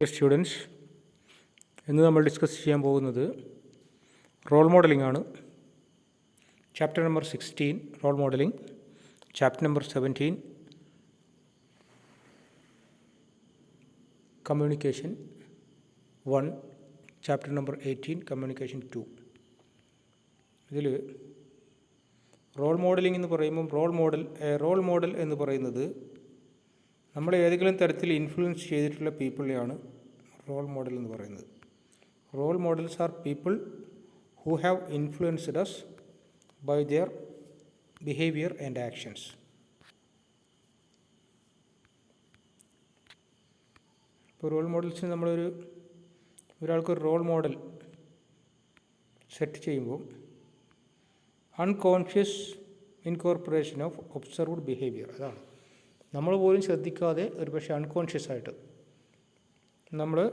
Students, ഇന്ന് നമ്മൾ discuss ചെയ്യാൻ പോകുന്നത് റോൾ മോഡലിംഗ് ആണ്. Chapter number 16 role modelling, chapter number 17 communication 1, chapter number 18 communication 2. ഇതിൽ റോൾ മോഡലിംഗ് എന്ന് പറയുമ്പം റോൾ മോഡൽ എന്ന് പറയുന്നത് നമ്മളെ ഏതെങ്കിലും തരത്തിൽ ഇൻഫ്ലുവൻസ് ചെയ്തിട്ടുള്ള പീപ്പിളിനെയാണ് റോൾ മോഡൽ എന്ന് പറയുന്നത്. Role models are people who have influenced us by their behaviour and actions. ഇപ്പോൾ റോൾ മോഡൽസിന് ഒരാൾക്കൊരു റോൾ മോഡൽ സെറ്റ് ചെയ്യുമ്പോൾ unconscious incorporation of observed behaviour, അതാണ് നമ്മൾ പോലും ശ്രദ്ധിക്കാതെ ഒരു പക്ഷേ അൺകോൺഷ്യസ് ആയിട്ട് നമ്മുടെ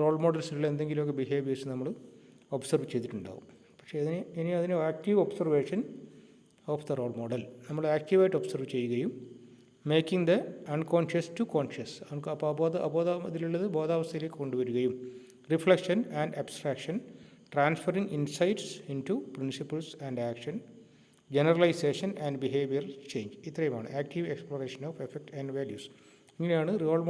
റോൾ മോഡൽസിലുള്ള എന്തെങ്കിലുമൊക്കെ ബിഹേവിയേഴ്സ് നമ്മൾ ഒബ്സർവ് ചെയ്തിട്ടുണ്ടാകും. പക്ഷേ അതിന് active observation of the role model, നമ്മൾ ആക്റ്റീവായിട്ട് ഒബ്സർവ് ചെയ്യുകയും making the unconscious to conscious, അപ്പോൾ ഇതിലുള്ളത് ബോധാവസ്ഥയിലേക്ക് കൊണ്ടുവരികയും reflection and abstraction, transferring insights into principles and action, generalisation and behaviour change. ഇത്രയുമാണ് active exploration of effect and values. ഇങ്ങനെയാണ് role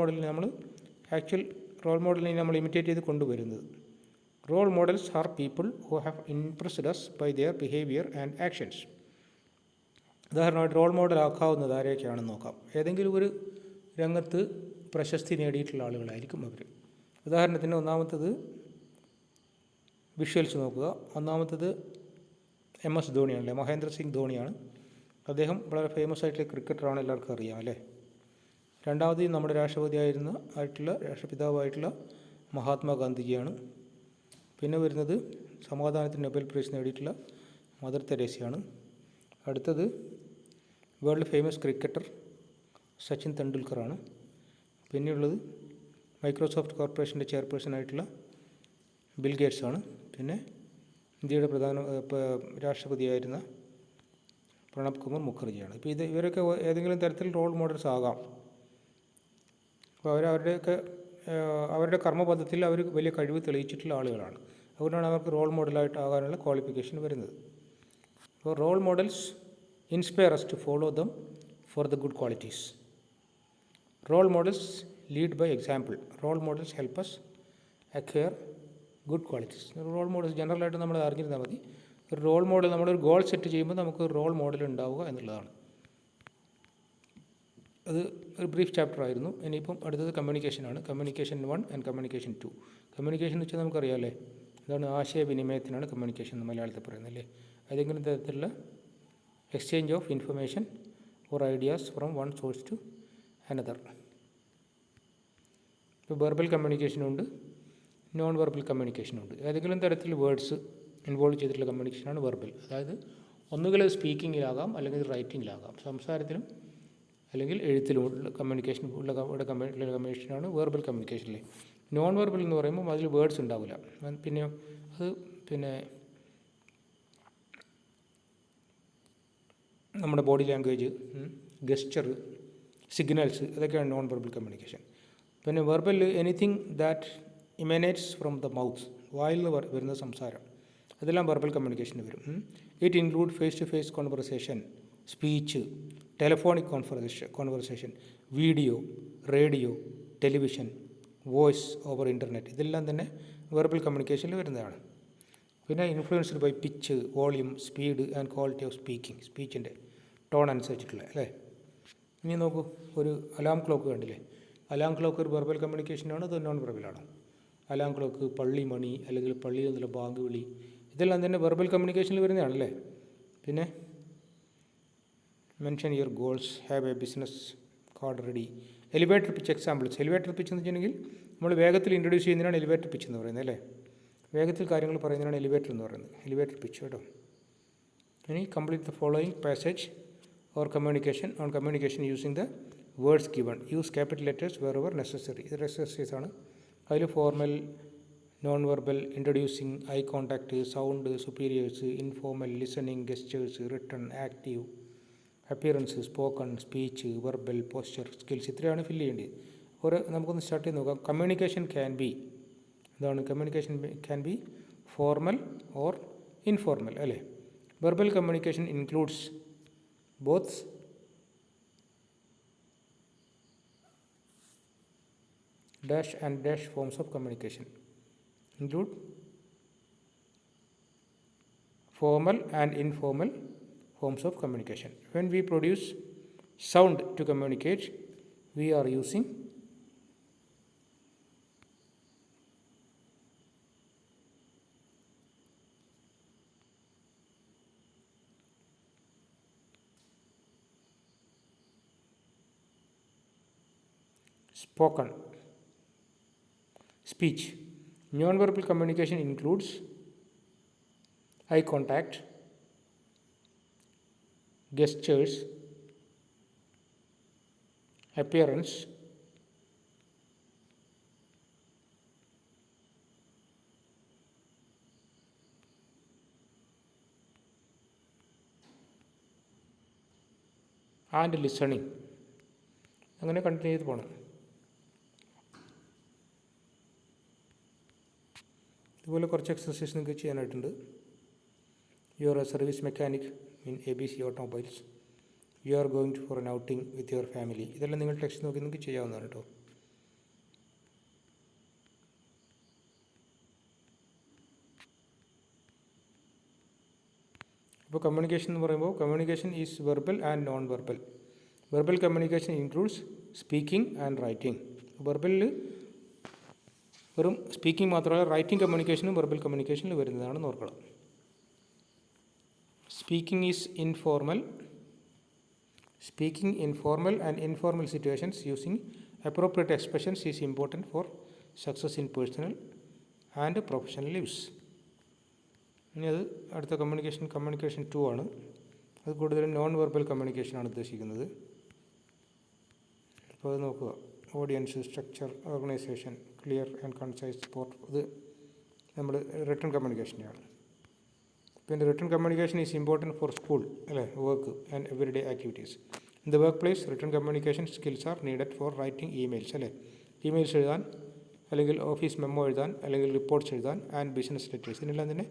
മോഡലിനെ നമ്മൾ ഇമിറ്റേറ്റ് ചെയ്ത് കൊണ്ടുവരുന്നത്. Role models are people who have impressed us by their behaviour and actions. ഉദാഹരണമായിട്ട് role model ആക്കാവുന്നത് ആരെയൊക്കെയാണെന്ന് നോക്കാം. ഏതെങ്കിലും ഒരു രംഗത്ത് പ്രശസ്തി നേടിയിട്ടുള്ള ആളുകളായിരിക്കും അവർ. ഉദാഹരണത്തിന് ഒന്നാമത്തത് വിഷ്വൽസ് നോക്കുക. ഒന്നാമത്തത് MS ധോണിയാണല്ലേ, മഹേന്ദ്ര സിംഗ് ധോണിയാണ്. അദ്ദേഹം വളരെ ഫേമസ് ആയിട്ടുള്ള ക്രിക്കറ്ററാണ്, എല്ലാവർക്കും അറിയാം അല്ലേ. രണ്ടാമത് നമ്മുടെ രാഷ്ട്രപിതാവായിട്ടുള്ള മഹാത്മാഗാന്ധിജിയാണ്. പിന്നെ വരുന്നത് സമാധാനത്തിന് നൊബേൽ പ്രൈസ് നേടിയിട്ടുള്ള മദർ തെരേസയാണ്. അടുത്തത് വേൾഡ് ഫേമസ് ക്രിക്കറ്റർ സച്ചിൻ തെണ്ടുൽക്കറാണ്. പിന്നെയുള്ളത് മൈക്രോസോഫ്റ്റ് കോർപ്പറേഷൻ്റെ ചെയർപേഴ്സണായിട്ടുള്ള ബിൽ ഗേറ്റ്സാണ്. പിന്നെ ഇന്ത്യയുടെ രാഷ്ട്രപതിയായിരുന്ന പ്രണബ് കുമാർ മുഖർജിയാണ്. ഇപ്പോൾ ഇവരൊക്കെ ഏതെങ്കിലും തരത്തിൽ റോൾ മോഡൽസ് ആകാം. അപ്പോൾ അവരുടെ കർമ്മപദ്ധത്തിൽ അവർ വലിയ കഴിവ് തെളിയിച്ചിട്ടുള്ള ആളുകളാണ്. അതുകൊണ്ടാണ് അവർക്ക് റോൾ മോഡലായിട്ട് ആകാനുള്ള ക്വാളിഫിക്കേഷൻ വരുന്നത്. അപ്പോൾ role models inspire us to follow them for the good qualities. Role models lead by example. Role models help us acquire good qualities. Role models ജനറലായിട്ട് നമ്മൾ അറിഞ്ഞിരുന്നാൽ മതി. ഒരു റോൾ മോഡൽ, നമ്മളൊരു ഗോൾ സെറ്റ് ചെയ്യുമ്പോൾ നമുക്ക് റോൾ മോഡൽ ഉണ്ടാവുക എന്നുള്ളതാണ്. അത് ഒരു ബ്രീഫ് ചാപ്റ്റർ ആയിരുന്നു. ഇനിയിപ്പം അടുത്തത് കമ്മ്യൂണിക്കേഷനാണ്. Communication 1 and communication 2. കമ്മ്യൂണിക്കേഷൻ എന്ന് വെച്ചാൽ നമുക്കറിയാമല്ലേ, അതാണ് ആശയവിനിമയത്തിനാണ് കമ്മ്യൂണിക്കേഷൻ എന്ന് മലയാളത്തിൽ പറയുന്നത് അല്ലേ. ഏതെങ്കിലും തരത്തിലുള്ള exchange of information or ideas from one source to another. ഇപ്പോൾ വെർബൽ കമ്മ്യൂണിക്കേഷനുണ്ട്, നോൺ വെർബൽ കമ്മ്യൂണിക്കേഷനുണ്ട്. ഏതെങ്കിലും തരത്തിൽ വേർഡ്സ് ഇൻവോൾവ് ചെയ്തിട്ടുള്ള കമ്മ്യൂണിക്കേഷനാണ് വെർബൽ. അതായത് ഒന്നുകിൽ സ്പീക്കിങ്ങിലാകാം, അല്ലെങ്കിൽ റൈറ്റിങ്ങിലാകാം, സംസാരത്തിലും അല്ലെങ്കിൽ എഴുത്തിലുമുള്ള കമ്മ്യൂണിക്കേഷനാണ് വെർബൽ കമ്മ്യൂണിക്കേഷനിലെ. നോൺ വെർബൽ എന്ന് പറയുമ്പോൾ അതിൽ വേർഡ്സ് ഉണ്ടാവില്ല. പിന്നെ നമ്മുടെ ബോഡി ലാംഗ്വേജ്, ഗെസ്റ്റർ, സിഗ്നൽസ്, ഇതൊക്കെയാണ് നോൺ വെർബൽ കമ്മ്യൂണിക്കേഷൻ. പിന്നെ verbal anything that emanates from the mouth, വായിൽ നിന്ന് വരുന്ന സംസാരം, അതെല്ലാം വെർബൽ കമ്മ്യൂണിക്കേഷന് വരും. It include face to face conversation, speech, telephonic conversation, video, radio, television, voice over internet, ഇതെല്ലാം തന്നെ വെർബൽ കമ്മ്യൂണിക്കേഷനിൽ വരുന്നതാണ്. പിന്നെ influenced by pitch, volume, speed and quality of speaking, സ്പീച്ചിൻ്റെ tone അനുസരിച്ചിട്ടുള്ള അല്ലേ. ഇനി നോക്കൂ, ഒരു അലാം ക്ലോക്ക് കണ്ടില്ലേ. അലാം ക്ലോക്ക് ഒരു വെർബൽ കമ്മ്യൂണിക്കേഷനാണ്, അത് നോൺ വെർബലാണ്. അലാം ക്ലോക്ക്, പള്ളി മണി, അല്ലെങ്കിൽ പള്ളിയിൽ നിന്നുള്ള ബാങ്ക് വിളി, ഇതെല്ലാം തന്നെ വെർബൽ കമ്മ്യൂണിക്കേഷനിൽ വരുന്നതാണല്ലേ. പിന്നെ mention your goals, have A business card ready. Elevator pitch examples. Elevator pitch എന്ന് വെച്ചിട്ടുണ്ടെങ്കിൽ നമ്മൾ വേഗത്തിൽ ഇൻട്രൊഡ്യൂസ് ചെയ്യുന്നതിനാണ് എലിവേറ്റർ പിച്ച് എന്ന് പറയുന്നത് അല്ലേ. വേഗത്തിൽ കാര്യങ്ങൾ പറയുന്നതിനാണ് എലിവേറ്റർ എന്ന് പറയുന്നത്, എലിവേറ്റർ പിച്ച് കേട്ടോ. ഇനി complete the following passage or communication on communication using the words given. Use capital letters wherever necessary. ഇത് എക്സസൈസ് ആണ്. അതിൽ formal, non verbal, introducing, eye contact, sound, superiors, informal, listening, gestures, written, active, appearance, spoken, speech, verbal, posture, skills, ഇത്രയാണ് fill ചെയ്യേണ്ടത്. നമുക്കൊന്ന് start ചെയ്ത് നോക്കാം. Communication can be, എന്താണ് communication can be formal or informal അല്ലേ. Verbal communication includes both dash and dash forms of communication. Include formal and informal forms of communication. When we produce sound to communicate, we are using spoken speech. Non-verbal communication includes eye contact, gestures, appearance, and listening. അങ്ങനെ continue ചെയ്ത് പോകണം. ഇതുപോലെ കുറച്ച് exercise നിങ്ങൾക്ക് ചെയ്യാനായിട്ടുണ്ട്. You are a service mechanic in ABC automobiles. You are going for an outing with your family. ഇതെല്ലാം നിങ്ങൾ text നോക്കി നിങ്ങൾക്ക് ചെയ്യാവുന്നതാണ് കേട്ടോ. അപ്പോൾ കമ്മ്യൂണിക്കേഷൻ എന്ന് പറയുമ്പോൾ communication is verbal and non verbal. Verbal communication includes speaking and writing. വെർബലിൽ വെറും സ്പീക്കിംഗ് മാത്രമല്ല റൈറ്റിംഗ് കമ്മ്യൂണിക്കേഷനും വെർബൽ കമ്മ്യൂണിക്കേഷനിൽ വരുന്നതാണെന്ന് ഓർക്കണം. Speaking is informal. Speaking in formal and informal situations using appropriate expressions is important for success in personal and professional lifes. ഇനി അത് അടുത്ത കമ്മ്യൂണിക്കേഷൻ 2 ആണ്. അത് കൂടുതലും നോൺ വെർബൽ കമ്മ്യൂണിക്കേഷനാണ് ഉദ്ദേശിക്കുന്നത്. അപ്പോൾ അത് നോക്കുക. Audience, structure, organisation, clear and concise sport. ഇത് നമ്മൾ റിട്ടൺ കമ്മ്യൂണിക്കേഷൻ്റെയാണ്. പിന്നെ written communication is important for school അല്ലേ, work and every day activities. In the workplace written communication skills are needed for writing emails അല്ലേ. Emails എഴുതാൻ, അല്ലെങ്കിൽ office memo എഴുതാൻ, അല്ലെങ്കിൽ റിപ്പോർട്ട്സ് എഴുതാൻ ആൻഡ് ബിസിനസ് ലെറ്റേഴ്സ്. ഇതിനെല്ലാം തന്നെ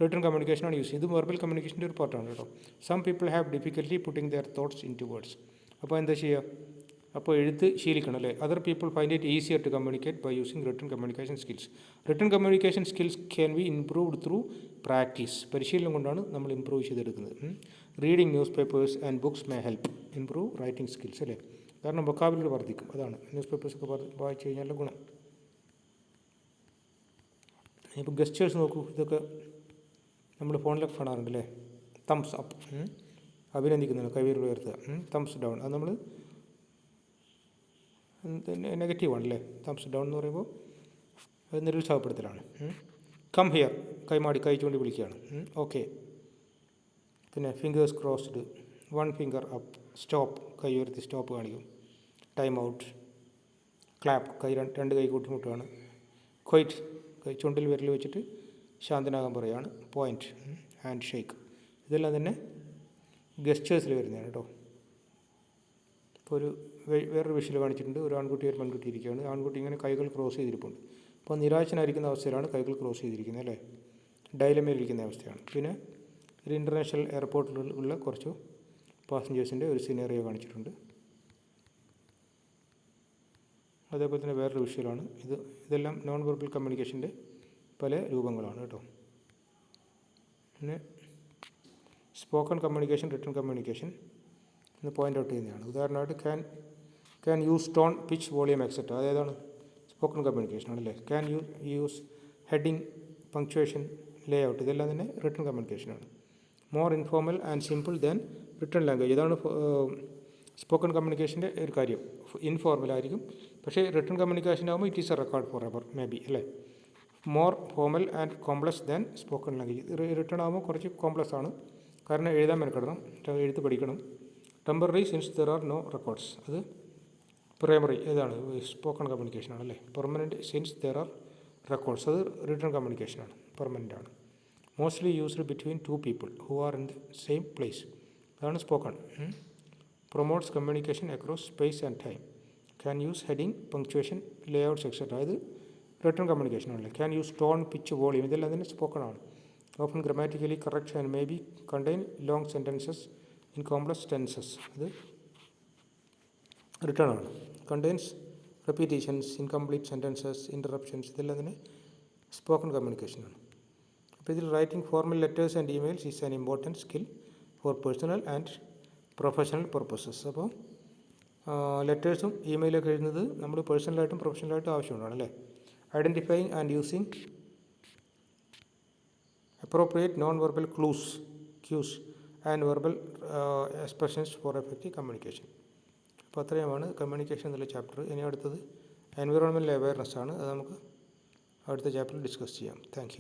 റിട്ടൺ കമ്മ്യൂണിക്കേഷനാണ് യൂസ് ചെയ്യുന്നത്. ഇത് വെർബൽ കമ്മ്യൂണിക്കേഷൻ്റെ ഒരു പാർട്ടാണ് കേട്ടോ. Some people have difficulty putting their thoughts into words. അപ്പോൾ എന്താ ചെയ്യുക? അപ്പോൾ എഴുത്ത് ശീലിക്കണം അല്ലേ. Other people find it easier to communicate by using written communication skills. Written communication skills can be improved through practice. പരിശീലനം കൊണ്ടാണ് നമ്മൾ ഇംപ്രൂവ് ചെയ്തെടുക്കുന്നത്. Reading newspapers and books may help improve writing skills അല്ലേ. കാരണം vocabulary വർദ്ധിക്കും. അതാണ് news പേപ്പേഴ്സൊക്കെ വായിച്ചു കഴിഞ്ഞാൽ ഗുണം. ഇപ്പോൾ ഗസ്റ്റേഴ്സ് നോക്കൂ. ഇതൊക്കെ നമ്മൾ ഫോണിലൊക്കെ കാണാറുണ്ടല്ലേ. തംസ് അപ്പ്, അഭിനന്ദിക്കുന്നുണ്ട്, കൈവിരൽ ഉയർത്തുക. തംസ് ഡൗൺ, അത് നമ്മൾ നെഗറ്റീവാണല്ലേ. തംസ് ഡൗൺ എന്ന് പറയുമ്പോൾ അത് നിരുത്സാഹപ്പെടുത്തലാണ്. കം ഹിയർ, കൈമാടി കൈ ചൂണ്ടി വിളിക്കുകയാണ്. ഓക്കെ. പിന്നെ fingers crossed, 1 finger up. Stop, കൈ ഉയർത്തി സ്റ്റോപ്പ് കാണിക്കും. Time out. ക്ലാപ്പ്, കൈ 2 കൈ കൂട്ടിമുട്ടുകയാണ്. ക്വൈറ്റ്, കൈ ചുണ്ടിൽ വിരൽ വെച്ചിട്ട് ശാന്തനാകാൻ പറയുകയാണ്. Point, hand shake. ഇതെല്ലാം തന്നെ ഗസ്റ്റേഴ്സിൽ വരുന്നതാണ് കേട്ടോ. ഇപ്പോൾ വേറൊരു വിഷയിൽ കാണിച്ചിട്ടുണ്ട്. ഒരു ആൺകുട്ടി ഒരു പെൺകുട്ടി ഇരിക്കുകയാണ്. ആൺകുട്ടി ഇങ്ങനെ കൈകൾ ക്രോസ് ചെയ്തിരിപ്പുണ്ട്. അപ്പോൾ നിരാശനായിരിക്കുന്ന അവസ്ഥയിലാണ് കൈകൾ ക്രോസ് ചെയ്തിരിക്കുന്നത് അല്ലേ. ഡയലമയിലിരിക്കുന്ന അവസ്ഥയാണ്. പിന്നെ ഒരു ഇൻ്റർനാഷണൽ എയർപോർട്ടിൽ ഉള്ള കുറച്ച് പാസഞ്ചേഴ്സിൻ്റെ ഒരു സിനേറിയോ കാണിച്ചിട്ടുണ്ട്. അതേപോലെ തന്നെ വേറൊരു വിഷയമാണ് ഇതെല്ലാം നോൺ വെർബൽ കമ്മ്യൂണിക്കേഷൻ്റെ പല രൂപങ്ങളാണ് കേട്ടോ. പിന്നെ സ്പോക്കൺ കമ്മ്യൂണിക്കേഷൻ, റിട്ടൺ കമ്മ്യൂണിക്കേഷൻ എന്ന് പോയിൻ്റ് ഔട്ട് ചെയ്യുന്നതാണ്. ഉദാഹരണമായിട്ട് can use tone, pitch, volume etcetera. അതേതാണ്? സ്പോക്കൺ കമ്മ്യൂണിക്കേഷൻ ആണല്ലേ. Can use heading, punctuation, layout. ഇതെല്ലാം തന്നെ റിട്ടൺ കമ്മ്യൂണിക്കേഷനാണ്. More informal and simple than written language. ഇതാണ് സ്പോക്കൺ കമ്മ്യൂണിക്കേഷൻ്റെ ഒരു കാര്യം. ഇൻഫോർമൽ ആയിരിക്കും, പക്ഷേ റിട്ടൺ കമ്മ്യൂണിക്കേഷൻ ആകുമ്പോൾ it is a record for ever may be അല്ലേ. More formal and complex than spoken language. Written ആകുമ്പോൾ കുറച്ച് കോംപ്ലക്സ് ആണ്, കാരണം എഴുതാൻ മെനക്കെടണം, എഴുത്ത് പഠിക്കണം. Temporary since there are no records. അത് പ്രൈമറി ഏതാണ്? സ്പോക്കൺ കമ്മ്യൂണിക്കേഷനാണ് അല്ലേ. Permanent since there are records. അത് റിട്ടൺ കമ്മ്യൂണിക്കേഷനാണ്, പെർമനൻ്റ് ആണ്. Mostly used between 2 people who are in the same place. അതാണ് spoken. Promotes communication across space and time. Can use heading, punctuation, layouts etcetera. ഇത് written communication ആണല്ലേ. Can use tone, pitch, volume, ഇതെല്ലാം തന്നെ spoken ആണ്. Open grammatically correct and may be contain long sentences in complex tenses. ഇത് return ആണ്. Contains repetitions, incomplete sentences, ഇൻ്ററപ്ഷൻസ്, ഇതെല്ലാം തന്നെ spoken കമ്മ്യൂണിക്കേഷനാണ്. അപ്പോൾ ഇതിൽ writing formal letters and emails is an important skill for personal and professional purposes. അപ്പോൾ ലെറ്റേഴ്സും ഇമെയിലൊക്കെ എഴുതുന്നത് നമ്മൾ പേഴ്സണലായിട്ടും പ്രൊഫഷണലായിട്ടും ആവശ്യമുണ്ടാണ് അല്ലേ. Identifying and using appropriate non verbal quiz and verbal expressions for effective communication. അപ്പോൾ അത്രയുമാണ് communication എന്നുള്ള ചാപ്റ്റർ. ഇനി അടുത്തത് എൻവിറോൺമെൻറ്റൽ അവയർനെസ് ആണ്. അത് നമുക്ക് അടുത്ത ചാപ്റ്ററിൽ ഡിസ്കസ് ചെയ്യാം. Thank you.